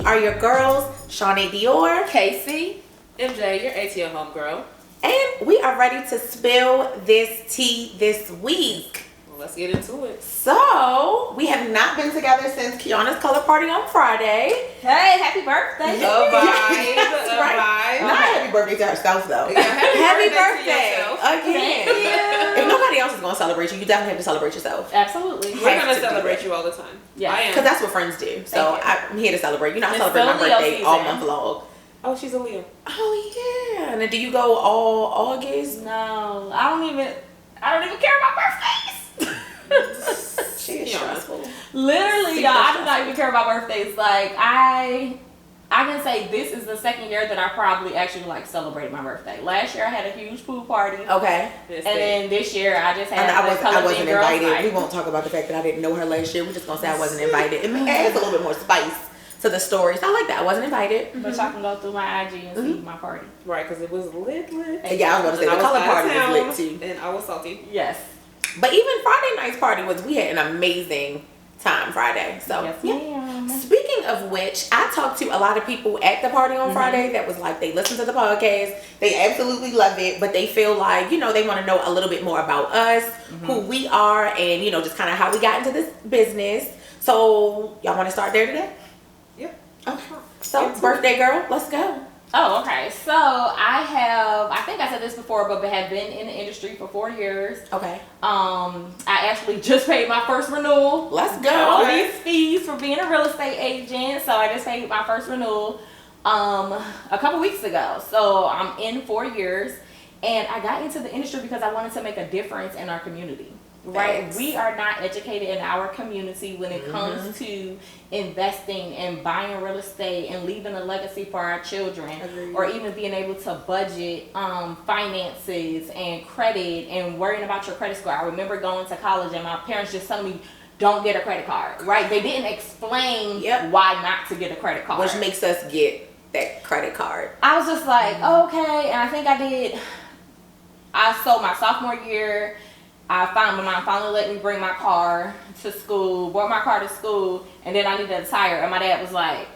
are your girls, Shawnee Dior, Casey, MJ, your ATL homegirl. and we are ready to spill this tea this week. Well, let's get into it. So, we have not been together since Kiana's color party on Friday. Hey, happy birthday. Yes, right. Not happy birthday to herself, though. Yeah, happy birthday birthday again. If nobody else is going to celebrate you, you definitely have to celebrate yourself. Absolutely. We're going to celebrate you all the time. Yeah. I am. Because that's what friends do. So, I'm here to celebrate. You know, I It's celebrate my still Leo birthday all season. month long. Oh, she's a Leo. Oh, yeah. And do you go all August? No, I don't even care about birthdays. She is stressful. Literally, Super y'all, I do stressful. not even care about birthdays. Like, I can say this is the second year that I probably actually like celebrated my birthday. Last year I had a huge pool party. Okay. And then this year I just had And I wasn't invited. Night. We won't talk about the fact that I didn't know her last year. We're just gonna say I wasn't invited. It adds a little bit more spice to the story. So I like that. I wasn't invited. But y'all can go through my IG and see my party. Right, because it was lit. Yeah, I was gonna say the color party was lit too. And I was salty. Yes. But even Friday night's party we had an amazing time Friday. So Yes, yeah. ma'am. Speaking of which, I talked to a lot of people at the party on Friday that was like, they listen to the podcast, they absolutely love it, but they feel like, you know, they want to know a little bit more about us, who we are, and, you know, just kind of how we got into this business. So, y'all want to start there today? Yep. Okay. So, birthday girl, let's go. Oh, okay. So I think I said this before, but have been in the industry for 4 years. Okay. I actually just paid my first renewal. Let's go. All these fees for being a real estate agent. So I just paid my first renewal a couple weeks ago. So I'm in 4 years, and I got into the industry because I wanted to make a difference in our community. Right? Thanks. We are not educated in our community when it comes to investing and buying real estate and leaving a legacy for our children. Agreed. Or even being able to budget finances and credit and worrying about your credit score. I remember going to college and my parents just telling me, don't get a credit card, right? They didn't explain why not to get a credit card. Which makes us get that credit card. I was just like, okay. And I think I sold my sophomore year. My mom finally let me bring my car to school, brought my car to school, and then I needed a tire. And my dad was like,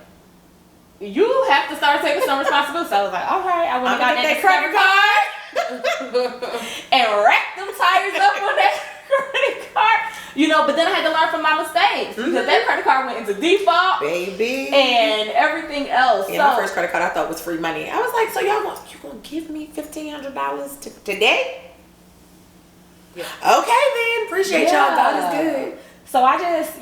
you have to start taking some responsibility. So I was like, all right, I went and got that credit card and racked them tires up on that credit card. You know, but then I had to learn from my mistakes because that credit card went into default. Baby. And everything else. Yeah, my first credit card I thought was free money. I was like, so you gonna give me $1,500 today? Yeah. Okay then, appreciate y'all. God is good. So I just,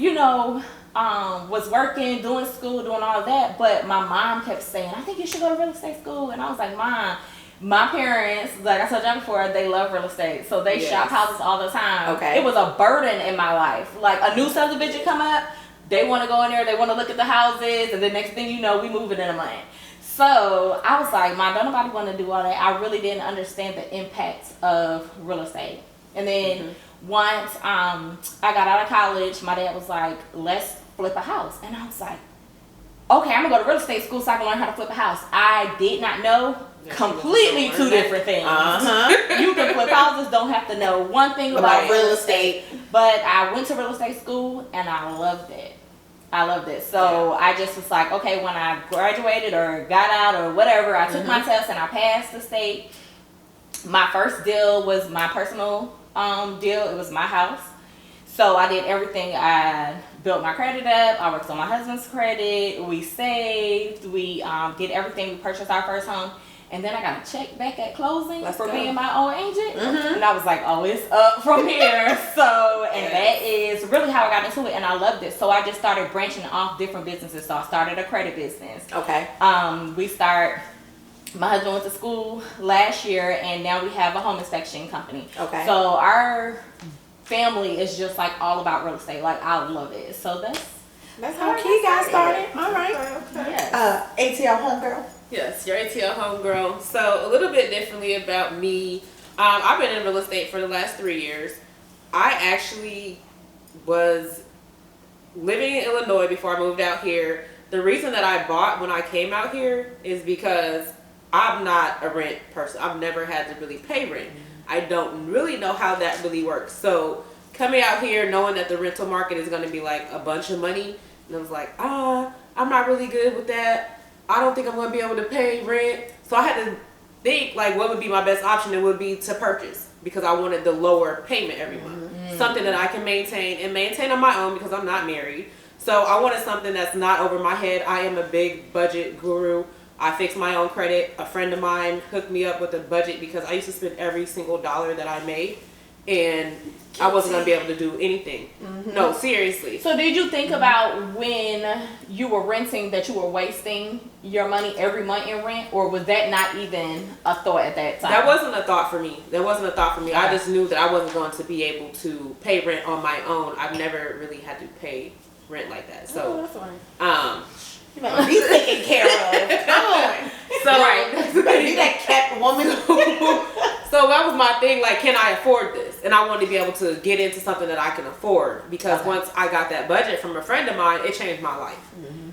was working, doing school, doing all of that. But my mom kept saying, I think you should go to real estate school. And I was like, Mom, my parents, like I told y'all before, they love real estate. So they shop houses all the time. Okay. It was a burden in my life. Like a new subdivision come up, they want to go in there, they want to look at the houses, and the next thing you know, we moving in a month. So I was like, Mom, don't nobody want to do all that. I really didn't understand the impact of real estate. And then once I got out of college, my dad was like, let's flip a house. And I was like, okay, I'm going to go to real estate school so I can learn how to flip a house. I did not know. Completely two different things. You can flip houses, don't have to know one thing about real estate. But I went to real estate school and I loved it. So I just was like, okay, when I graduated or got out or whatever, I took my test and I passed the state. My first deal was my personal deal. It was my house. So I did everything. I built my credit up. I worked on my husband's credit. We saved. We did everything. We purchased our first home. And then I got a check back at closing for being my own agent. And I was like, oh, it's up from here. So, and that is really how I got into it. And I loved it. So I just started branching off different businesses. So I started a credit business. Okay. My husband went to school last year, and now we have a home inspection company. Okay. So our family is just like all about real estate. Like I love it. So that's how Key got started. All right. Yes. ATL homegirl. Yes, your ATL homegirl. So a little bit differently about me. I've been in real estate for the last 3 years. I actually was living in Illinois before I moved out here. The reason that I bought when I came out here is because I'm not a rent person. I've never had to really pay rent. I don't really know how that really works. So coming out here knowing that the rental market is going to be like a bunch of money, and I was like, I'm not really good with that. I don't think I'm going to be able to pay rent. So I had to think, like, what would be my best option? It would be to purchase, because I wanted the lower payment every month. Something that I can maintain on my own, because I'm not married. So I wanted something that's not over my head. I am a big budget guru. I fix my own credit. A friend of mine hooked me up with a budget because I used to spend every single dollar that I made, and I wasn't going to be able to do anything. No, seriously. So did you think about when you were renting that you were wasting your money every month in rent, or was that not even a thought at that time? That wasn't a thought for me. Okay. I just knew that I wasn't going to be able to pay rent on my own. I've never really had to pay rent like that. So, that's fine. You better be taken care of. Come on. So, Right. You better be that kept woman. So that was my thing, like, can I afford this? And I wanted to be able to get into something that I can afford, because once I got that budget from a friend of mine, it changed my life.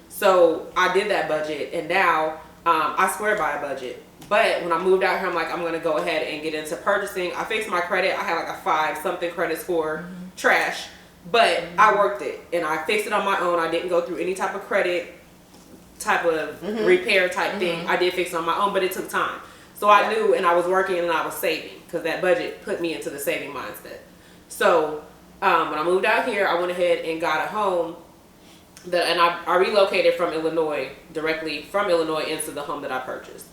So I did that budget, and now I swear by a budget. But when I moved out here, I'm like, I'm going to go ahead and get into purchasing. I fixed my credit. I had like a 5-something credit score, trash. But I worked it, and I fixed it on my own. I didn't go through any type of credit type of repair type thing. I did fix it on my own, but it took time. So I knew, and I was working and I was saving, because that budget put me into the saving mindset. So when I moved out here, I went ahead and got a home and I relocated from Illinois, directly from Illinois into the home that I purchased.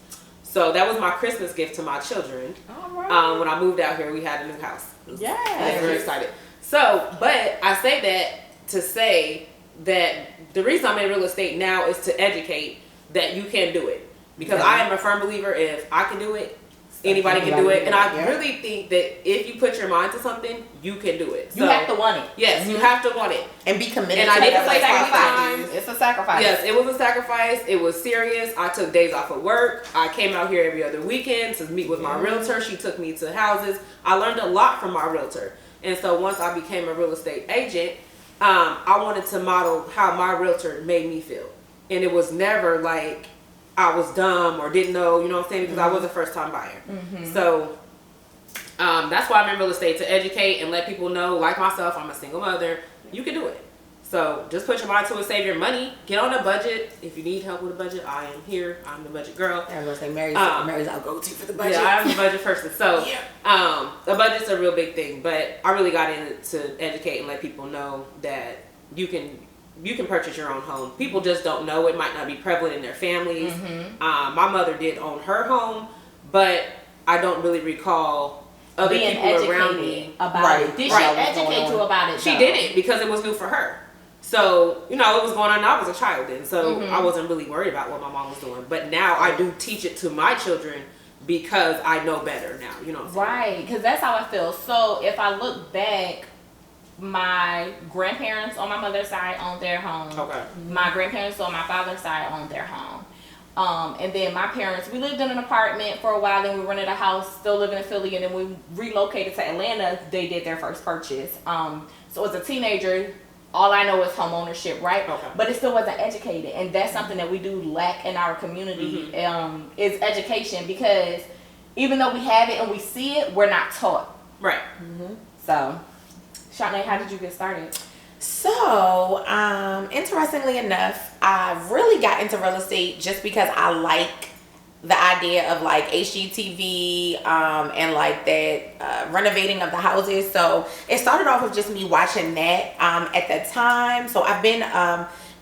So that was my Christmas gift to my children. All right. When I moved out here, we had a new house. I was Yes. very excited. So, but I say that to say that the reason I'm in real estate now is to educate that you can do it. Because I am a firm believer, if I can do it, anybody can do it. And I really think that if you put your mind to something, you can do it. You have to want it. Yes, you have to want it. And be committed And to I did it. the sacrifice. It's a sacrifice. Yes, it was a sacrifice. It was serious. I took days off of work. I came out here every other weekend to meet with my realtor. She took me to houses. I learned a lot from my realtor. And so once I became a real estate agent, I wanted to model how my realtor made me feel. And it was never like I was dumb or didn't know, you know what I'm saying? Because I was a first time buyer. So that's why I'm in real estate, to educate and let people know, like myself, I'm a single mother. You can do it. So just put your mind to it, save your money, get on a budget. If you need help with a budget, I am here. I'm the budget girl. I was going to say, Mary's our go-to for the budget. Yeah, I'm the budget person. So the budget's a real big thing, but I really got in it to educate and let people know that you can purchase your own home. People just don't know. It might not be prevalent in their families. My mother did own her home, but I don't really recall other Being people around me about it. Did she educate you about it? She didn't, because it was new for her. So, you know, it was going on. I was a child then, so I wasn't really worried about what my mom was doing. But now I do teach it to my children because I know better now. You know what I'm saying? Right, because that's how I feel. So if I look back, my grandparents on my mother's side owned their home. Okay. My grandparents on my father's side owned their home. And then my parents, we lived in an apartment for a while, then we rented a house, still living in Philly, and then we relocated to Atlanta. They did their first purchase. So as a teenager, all I know is home ownership, right? Okay. But it still wasn't educated, and that's something that we do lack in our community, is education, because even though we have it and we see it, we're not taught. Right. So, Shanae, how did you get started? So, interestingly enough, I really got into real estate just because I like the idea of like HGTV and like that renovating of the houses. So it started off with just me watching that at the time. So I've been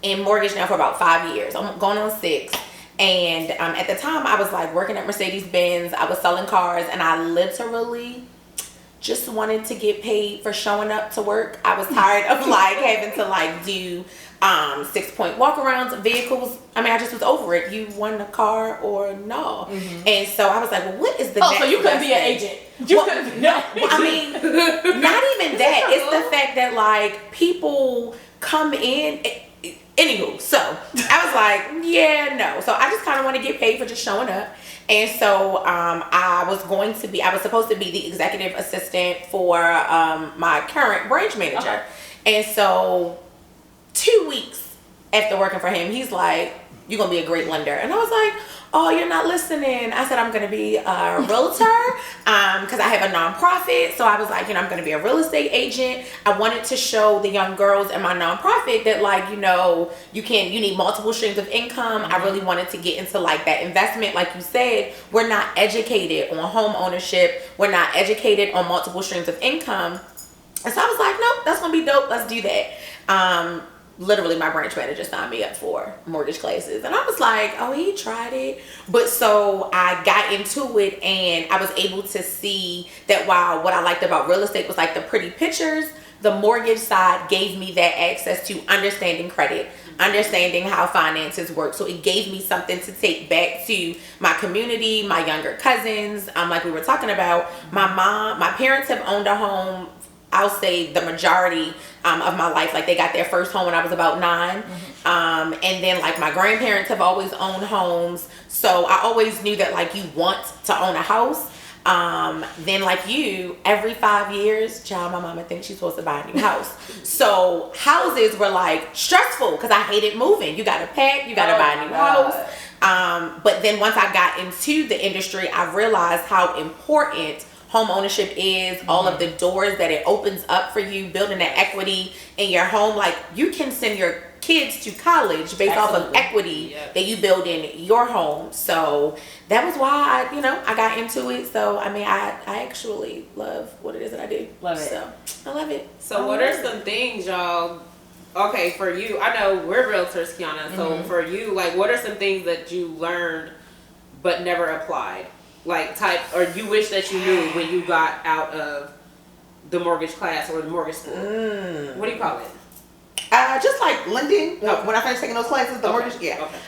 in mortgage now for about 5 years. I'm going on 6. And at the time I was like working at Mercedes-Benz. I was selling cars, and I literally just wanted to get paid for showing up to work. I was tired of like having to like do 6-point walkarounds of vehicles. I mean, I just was over it. You want a car or no? And so I was like, well, what is the next so you couldn't be an thing? agent. You couldn't. No. I mean, not even that. It's the fact that like people come in. Anywho, so I was like, yeah, no. So I just kind of want to get paid for just showing up. And so I was supposed to be the executive assistant for my current branch manager. And so 2 weeks after working for him, he's like, you're going to be a great lender. And I was like, oh, you're not listening. I said, I'm going to be a realtor because I have a nonprofit. So I was like, I'm going to be a real estate agent. I wanted to show the young girls in my nonprofit that like, you need multiple streams of income. I really wanted to get into like that investment. Like you said, we're not educated on home ownership. We're not educated on multiple streams of income. And so I was like, nope, that's going to be dope. Let's do that. Literally my branch manager signed me up for mortgage classes. And I was like, oh, he tried it. But so I got into it and I was able to see that while what I liked about real estate was like the pretty pictures, the mortgage side gave me that access to understanding credit, understanding how finances work. So it gave me something to take back to my community, my younger cousins. Like we were talking about, my parents have owned a home, I'll say the majority of my life. Like they got their first home when I was about 9. And then like my grandparents have always owned homes. So I always knew that like you want to own a house. Then like you, every 5 years, child, my mama thinks she's supposed to buy a new house. So houses were like stressful because I hated moving. You got to pack, you got to buy a new house. But then once I got into the industry, I realized how important home ownership is, all of the doors that it opens up for you, building that equity in your home. Like you can send your kids to college based off of equity that you build in your home. So that was why I got into it. So I mean, I actually love what it is that I do. Love it. So I love it. So what are some things, y'all? Okay, for you, I know we're realtors, Kiana. So for you, like, what are some things that you learned but never applied? Like or you wish that you knew when you got out of the mortgage class or the mortgage school. What do you call it? Just like lending. When I finished taking those classes, the mortgage. Yeah. Okay.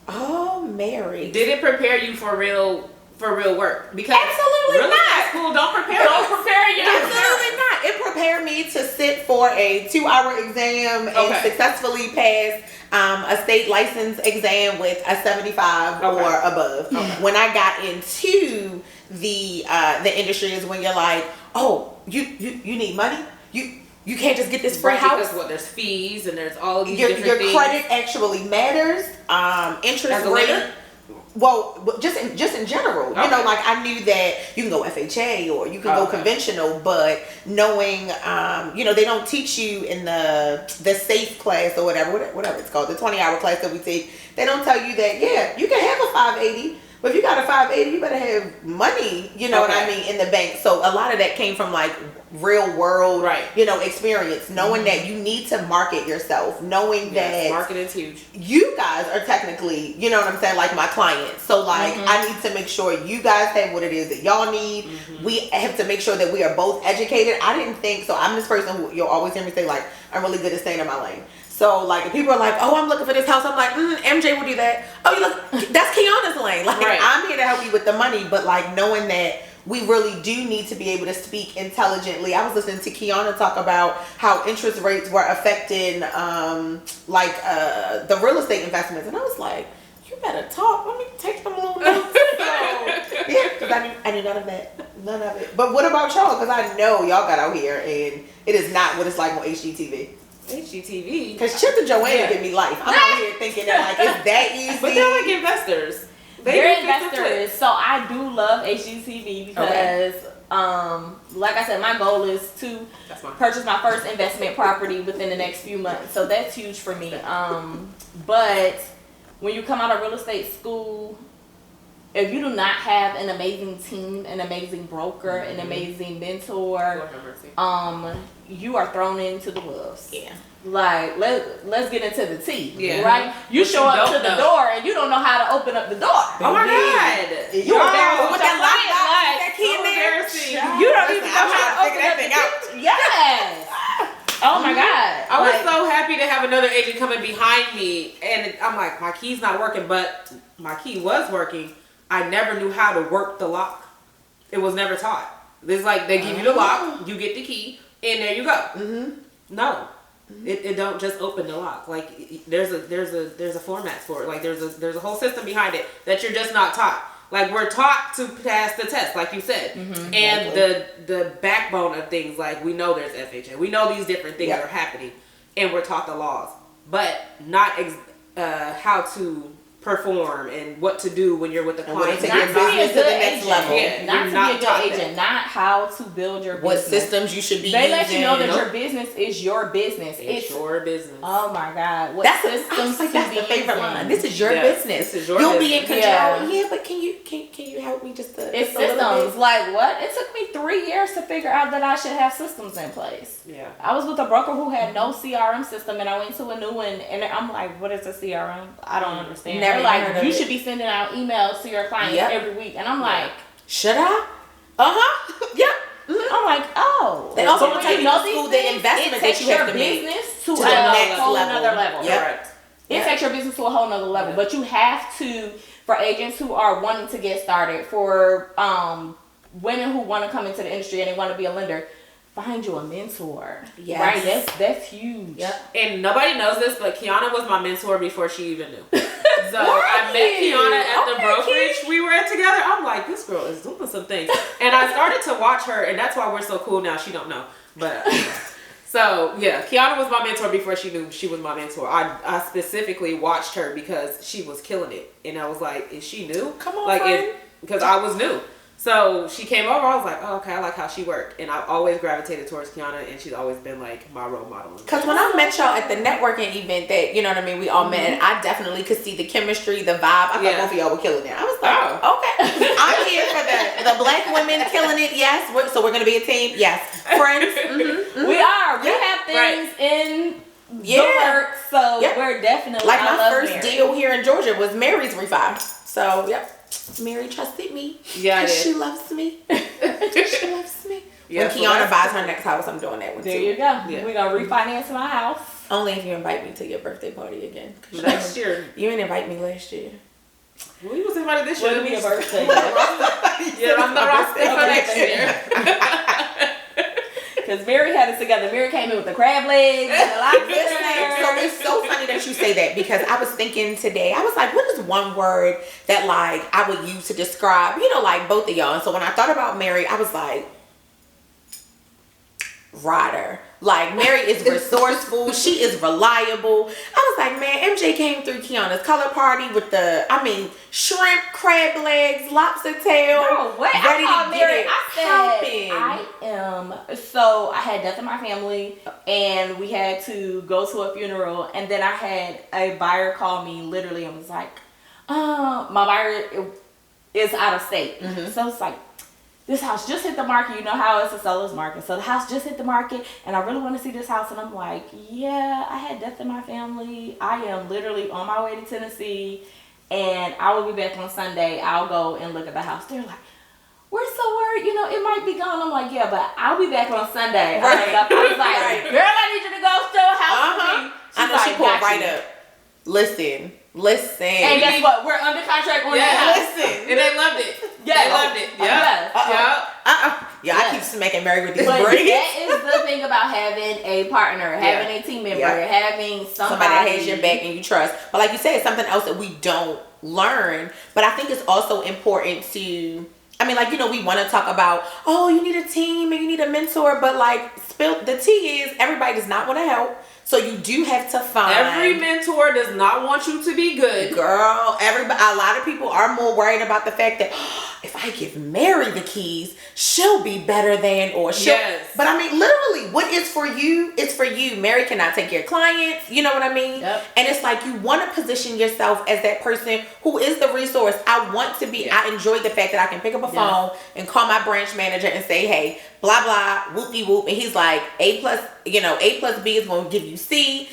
Oh, Mary. Did it prepare you for real work? Because absolutely real not. estate school don't prepare you. Absolutely not. It prepared me to sit for a 2-hour exam and successfully pass a state license exam with a 75 or above. When I got into the industry is when you're like, oh, you need money? You can't just get this free house. Because there's fees and there's all these your different things. Your credit actually matters. Interest rate. Well, just in general, like I knew that you can go FHA or you can go conventional, but knowing, they don't teach you in the safe class or whatever it's called, the 20-hour class that we take. They don't tell you that, you can have a 580, but if you got a 580, you better have money, what I mean, in the bank. So a lot of that came from like real world, experience, knowing that you need to market yourself, knowing that marketing's huge. You guys are technically, what I'm saying, like my clients. So like I need to make sure you guys have what it is that y'all need. We have to make sure that we are both educated. I didn't think so. I'm this person who you'll always hear me say like I'm really good at staying in my lane. So like if people are like, oh, I'm looking for this house, I'm like, MJ will do that. Oh, you look, that's Kiana's lane. Like I'm here to help you with the money, but like knowing that we really do need to be able to speak intelligently. I was listening to Kiana talk about how interest rates were affecting the real estate investments, and I was like, you better talk. Let me take them little notes. Because I knew none of it. But what about y'all? Because I know y'all got out here and it is not what it's like on HGTV. HGTV. Because Chip and Joanna give me life. I'm out here thinking that like it's that easy. But they're like investors. They're investors. So I do love HGTV because, like I said, my goal is to purchase my first investment property within the next few months. So that's huge for me. But when you come out of real estate school, if you do not have an amazing team, an amazing broker, an amazing mentor, you are thrown into the wolves. Yeah. Like let's get into the tea. Yeah. Right? You show up to the door and you don't know how to open up the door. Oh my God. You embarrassed with that lock, that key in there. You don't even know how to open up the door. Yes. Oh my God. I was so happy to have another agent coming behind me, and I'm like, my key's not working, but my key was working. I never knew how to work the lock. It was never taught. It's like they give you the lock, you get the key, and there you go. No. It don't just open the lock. Like there's a format for it. Like there's a whole system behind it that you're just not taught. Like we're taught to pass the test, like you said, and the backbone of things. Like we know there's FHA, we know these different things are happening, and we're taught the laws. but not how to perform and what to do when you're with the client. Take your business to the next level. Yeah, not to be a good agent, not how to build your business. What systems you should be using. They let you know that your business is your business. It's your business. Oh my God. What that's systems that's the favorite line. This is your business. This is your You'll business. be in control. Yeah, but can you help me just a It's just a little systems. bit? Like what? It took me 3 years to figure out that I should have systems in place. Yeah. I was with a broker who had no CRM system, and I went to a new one, and I'm like, what is a CRM? I don't understand. Never They're heard like, of you it. should be sending out emails to your clients every week. And I'm like, should I? Yep. I'm like, oh. They also But want when to you know these these the things, investment it that takes you have your to make business to the a next whole level. nother level. Yep. Correct. It takes your business to a whole nother level. But you have to, for agents who are wanting to get started, for women who want to come into the industry and they want to be a lender, find you a mentor. Yes. Right? That's huge. Yep. And nobody knows this, but Kiana was my mentor before she even knew. So I met Kiana at the brokerage we were at together. I'm like, this girl is doing some things. And I started to watch her, and that's why we're so cool now. She don't know. But so yeah, Kiana was my mentor before she knew she was my mentor. I specifically watched her because she was killing it. And I was like, is she new? Come on, like friend. because I was new. So she came over, I was like, oh, okay, I like how she worked. And I've always gravitated towards Kiana, and she's always been like my role model. Because when I met y'all at the networking event that, you know what I mean, we all met, and I definitely could see the chemistry, the vibe. I thought both of y'all were killing it. I was like, okay. I'm here for the black women killing it, yes. So we're going to be a team, yes. Friends. We are. We have things in the works, so we're definitely like my first Mary. deal here in Georgia was Mary's refi. So, yep. Mary trusted me. Yeah, she loves me. She loves me. Yeah, When Kiana buys her next house, I'm doing that one too. There you go. Yeah. We're going to refinance my house. Only if you invite me to your birthday party again. Next year. You didn't invite me last year. We was invited this What year. do you mean a birthday? Yeah, I'm the roster for next year. Because Mary had us together. Mary came in with the crab legs and the lobster. So it's so funny that you say that, because I was thinking today, I was like, what is one word that like I would use to describe, you know, like both of y'all? And so when I thought about Mary, I was like, rider. Like, Mary is resourceful. She is reliable. I was like, man, MJ came through Kiana's color party with the, shrimp, crab legs, lobster tail. No, what? Ready I to called get Mary. it I popping. so I had death in my family, and we had to go to a funeral, and then I had a buyer call me literally and was like, my buyer is out of state. So it's like, this house just hit the market. You know how it's a seller's market. So the house just hit the market, and I really want to see this house. And I'm like, yeah, I had death in my family. I am literally on my way to Tennessee, and I will be back on Sunday. I'll go and look at the house. They're like, we're so worried. You know, it might be gone. I'm like, yeah, but I'll be back on Sunday. Right. I was like, girl, I need you to go show a house for me. I know, she pulled right up. Listen. And guess what? We're under contract on that house. Listen. And they loved it. Yeah. They loved it. Yeah. Yeah, I keep smacking Mary with these But braids. that is the thing about having a partner, having a team member, having somebody that has your back and you trust. But like you said, it's something else that we don't learn. But I think it's also important to, we want to talk about, oh, you need a team and you need a mentor. But like, the tea is, everybody does not want to help. So you do have to find. Every mentor does not want you to be good. Girl, a lot of people are more worried about the fact that if I give Mary the keys, she'll be better than, or she'll. Yes. But literally, what is for you, it's for you. Mary cannot take your clients. You know what I mean? Yep. And it's like, you want to position yourself as that person who is the resource. I want to be, I enjoy the fact that I can pick up a phone and call my branch manager and say, hey, blah, blah, whoopie whoop. And he's like, A plus B is going to give you C.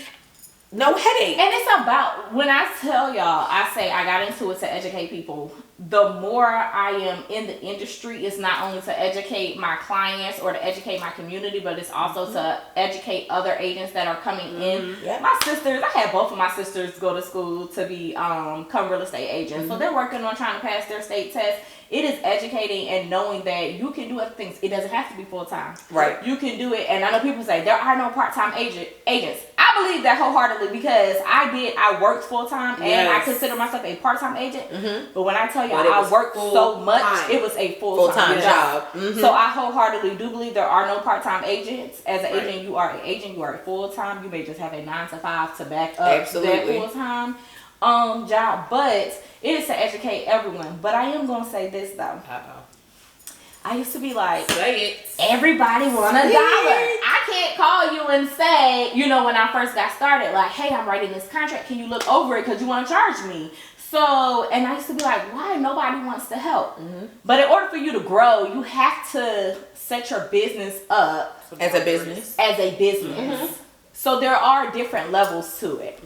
No headache. And it's about, when I tell y'all, I say I got into it to educate people. The more I am in the industry, it's not only to educate my clients or to educate my community, but it's also to educate other agents that are coming in. Yep. My sisters, I had both of my sisters go to school to become real estate agents. So they're working on trying to pass their state test. It is educating and knowing that you can do other things. It doesn't have to be full-time. Right. You can do it. And I know people say there are no part-time agents. I believe that wholeheartedly, because I worked full-time and I consider myself a part-time agent. But when I tell tell you, But it I was worked so much. full-time. It was a full-time job. Mm-hmm. So I wholeheartedly do believe there are no part-time agents. As an Right. agent, you are an agent. You are a full-time. You may just have a 9 to 5 to back up Absolutely. that full-time job. But it is to educate everyone. But I am gonna say this though. Uh-oh. I used to be like, Say it. everybody want $1. I can't call you and say, you know, when I first got started, like, hey, I'm writing this contract. Can you look over it because you want to charge me? So, and I used to be like, why? Nobody wants to help. Mm-hmm. But in order for you to grow, you have to set your business up As a business. Mm-hmm. So there are different levels to it.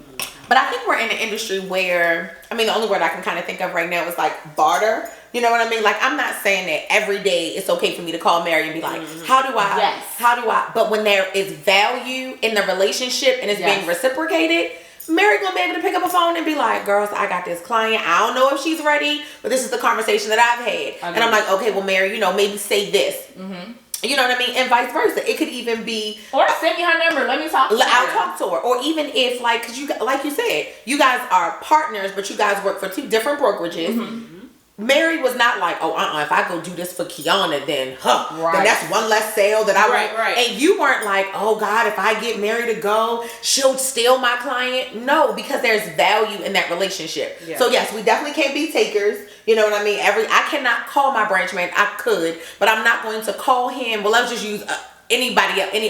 But I think we're in an industry where, I mean, the only word I can kind of think of right now is like barter. You know what I mean? Like, I'm not saying that every day it's okay for me to call Mary and be like, how do I, but when there is value in the relationship and it's being reciprocated, Mary gonna be able to pick up a phone and be like, girls, I got this client. I don't know if she's ready, but this is the conversation that I've had. And I'm like, okay, well, Mary, you know, maybe say this. Mm-hmm. You know what I mean? And vice versa. It could even be... Or send me her number. Let me talk to her. I'll talk to her. Or even if, like, because you, like you said, you guys are partners, but you guys work for 2 different brokerages. Mm-hmm. Mary was not like, oh, if I go do this for Kiana, then that's one less sale that I want. Right. And you weren't like, oh God, if I get Mary to go, she'll steal my client. No, because there's value in that relationship. Yeah. So yes, we definitely can't be takers. You know what I mean? I cannot call my branch man. I could, but I'm not going to call him. Well, let's just use any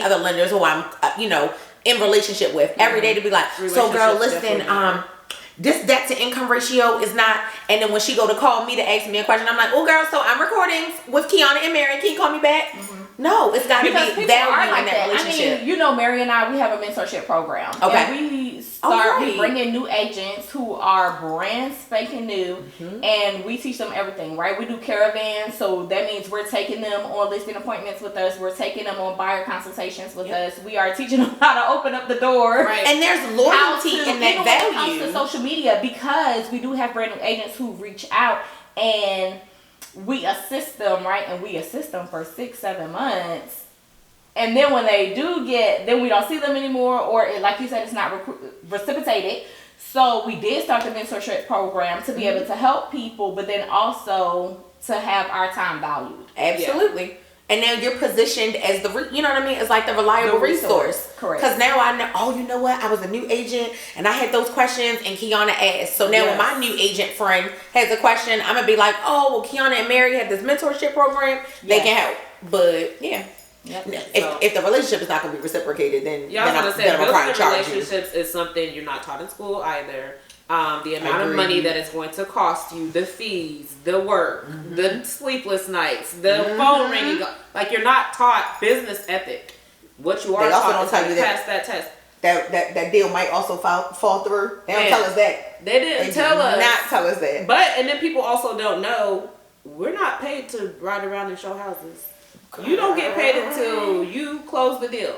other lenders who I'm, in relationship with every day to be like, so girl, listen, this debt to income ratio is not, and then when she go to call me to ask me a question, I'm like, oh girl, so I'm recording with Kiana and Mary. Can you call me back? Mm-hmm. No, it's got to be value in that relationship. I mean, you know, Mary and I, we have a mentorship program. Okay. And we bring in new agents who are brand spanking new, and we teach them everything, right? We do caravans, so that means we're taking them on listing appointments with us. We're taking them on buyer consultations with us. We are teaching them how to open up the door. Right. And there's loyalty in that value. When it comes to social media, because we do have brand new agents who reach out and we assist them, right? And we assist them for 6-7 months. And then when they do then we don't see them anymore, or like you said, it's not reciprocated. So we did start the mentorship program to be able to help people, but then also to have our time valued. Absolutely. Yeah. And now you're positioned as you know what I mean? It's like the reliable resource. Correct. Because now I know, oh, you know what? I was a new agent and I had those questions and Kiana asked. So now when my new agent friend has a question, I'm going to be like, oh, well, Kiana and Mary have this mentorship program. They can help. But yeah. Yep. If the relationship is not going to be reciprocated, then I'm going to say building relationships is something you're not taught in school either. The amount of money that it's going to cost you, the fees, the work, the sleepless nights, the phone ringing. Like, you're not taught business ethic. What you are taught is to pass that test. That deal might also fall through. They don't tell us that. They didn't tell us. Not tell us that. But, and then people also don't know, we're not paid to ride around and show houses. You don't get paid until you close the deal.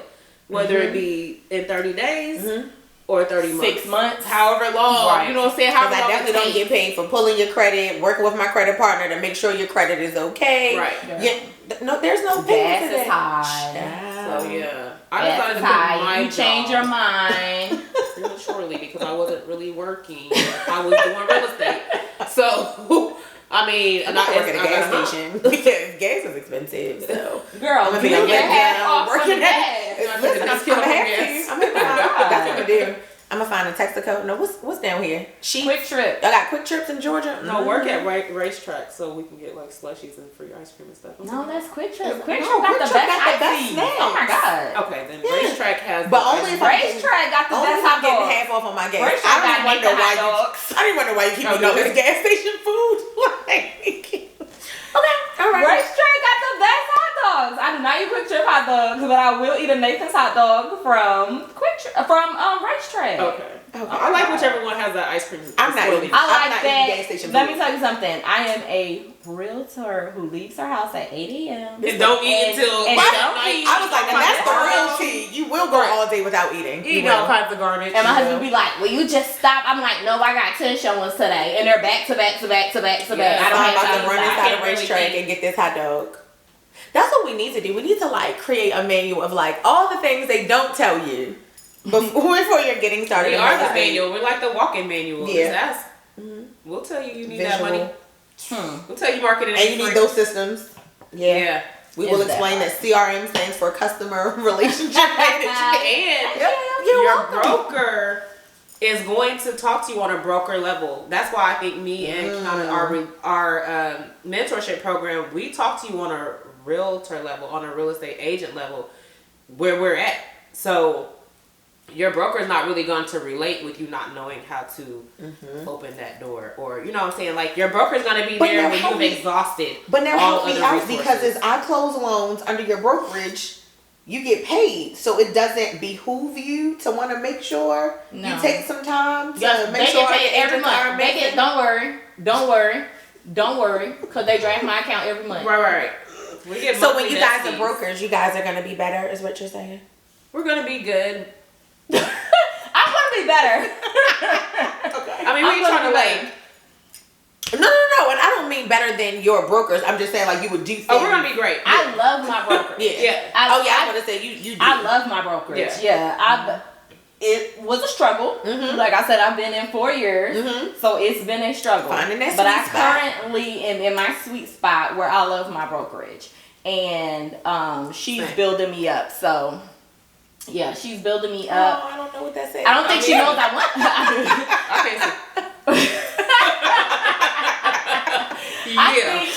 Whether it be in 30 days or 30 months. 6 months. However long. Right. You know what I'm saying? Because I definitely don't get paid for pulling your credit, working with my credit partner to make sure your credit is okay. Right. No, there's no payment for that. High. So yeah. I decided to put my You change your mind. Prematurely because I wasn't really working. I was doing real estate. So I mean, I'm not working at a gas station because gas is expensive. So, girl, I'm gonna be working at. Listen, I'm gonna have to. That's what I'm gonna do. I'm gonna find a Texaco. No, what's down here? Quick Trip. I got Quick Trips in Georgia. No, work at racetrack so we can get like slushies and free ice cream and stuff. No, that's Quick Trip. Quick Trip got the best snacks. Oh my god. Okay, then racetrack has. But only if racetrack got the best hot dogs. I'm getting half off on my gas. Racetrack got wonder why you keep me on this gas station food. Okay, all right. Racetrack got the best hot dogs. I do not eat Quick Trip hot dogs, but I will eat a Nathan's hot dog from Racetrack. Okay. I like whichever one has that ice cream. I'm not eating gas station food. Let me tell you something. I am a realtor who leaves her house at 8 a.m. And don't eat until midnight. I was like, that's the real tea. You will go all day without eating. Eating all kinds of garbage. And my husband be like, will you just stop? I'm like, no, I got 10 showings today. And they're back to back to back to back to back. I don't have time to run inside a racetrack and get this hot dog. That's what we need to do. We need to like create a manual of like all the things they don't tell you before you're getting started. We are the manual. We're like the walking manual. Yeah. We'll tell you need that money. We'll tell you marketing. And you need those systems. Yeah. We will explain that CRM stands for customer relationship management. And You're your welcome. broker is going to talk to you on a broker level. That's why I think me and kind of our mentorship program, we talk to you on a realtor level, on a real estate agent level, where we're at. So your broker is not really going to relate with you not knowing how to open that door, or you know what I'm saying. Like your broker is going to be there when you've exhausted. But now all help me other out, resources. because as I close loans under your brokerage, you get paid, so it doesn't behoove you to want to make sure you take some time to make sure they get paid every month. They get, don't worry, because they draft my account every month. Right. We get so when you guys monthly are brokers, you guys are going to be better, is what you're saying? we're going to be good. I'm gonna be better. I mean, we trying to like. No, and I don't mean better than your brokers. I'm just saying like you would do things. Oh, we're gonna be great. I love my brokerage. Yeah. I'm gonna say you do. I love my brokerage. Yeah. It was a struggle. Like I said, I've been in 4 years, so it's been a struggle. Finding that but sweet spot. Currently am in my sweet spot where I love my brokerage, and she's building me up. So. Yeah, she's building me up. Oh, I don't know what that says. I don't think she knows I want. I think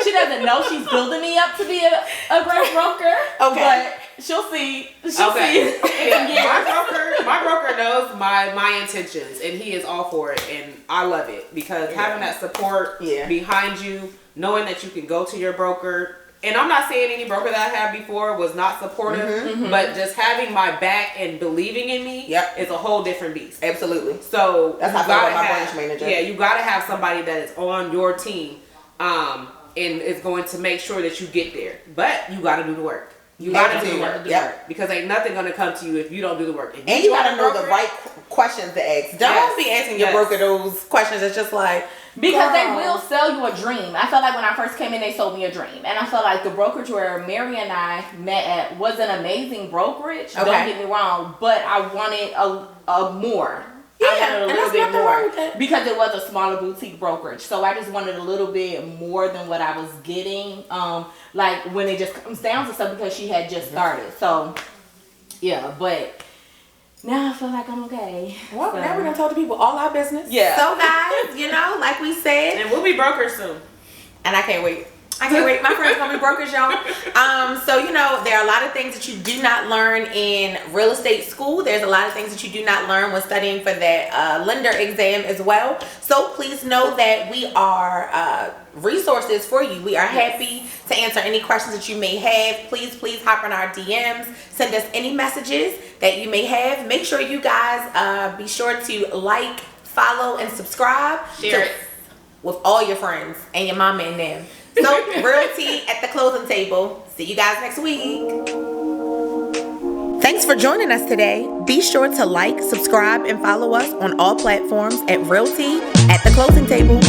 she doesn't know she's building me up to be a great broker. Okay. But she'll see. Okay. Yeah, my broker knows my intentions, and he is all for it, and I love it because having that support behind you, knowing that you can go to your broker. And I'm not saying any broker that I had before was not supportive, but just having my back and believing in me is a whole different beast. Absolutely. So that's how I feel about my branch manager. Yeah, you got to have somebody that is on your team, and is going to make sure that you get there. But you got to do the work. You got to do the work. Because ain't nothing going to come to you if you don't do the work. And you got to know the right questions to ask. Don't be asking your broker those questions. It's just like, because they will sell you a dream. I felt like when I first came in, they sold me a dream. And I felt like the brokerage where Mary and I met at was an amazing brokerage. Okay. Don't get me wrong. But I wanted a more. I wanted a little bit more. Because it was a smaller boutique brokerage. So I just wanted a little bit more than what I was getting. Like when it just comes down to stuff, because she had just started. So, yeah. But now I feel like I'm okay. Well, now we're going to tell the people all our business. Yeah. So guys, like we said. And we'll be brokers soon. And I can't wait. My friends going to be brokers, y'all. So, there are a lot of things that you do not learn in real estate school. There's a lot of things that you do not learn when studying for that lender exam as well. So please know that we are resources for you. We are happy to answer any questions that you may have. Please hop in our DMs. Send us any messages that you may have. Make sure you guys be sure to like, follow, and subscribe. Share it with all your friends and your mama and them. So, Realty at the Closing Table. See you guys next week. Thanks for joining us today. Be sure to like, subscribe, and follow us on all platforms at Realty at the Closing Table.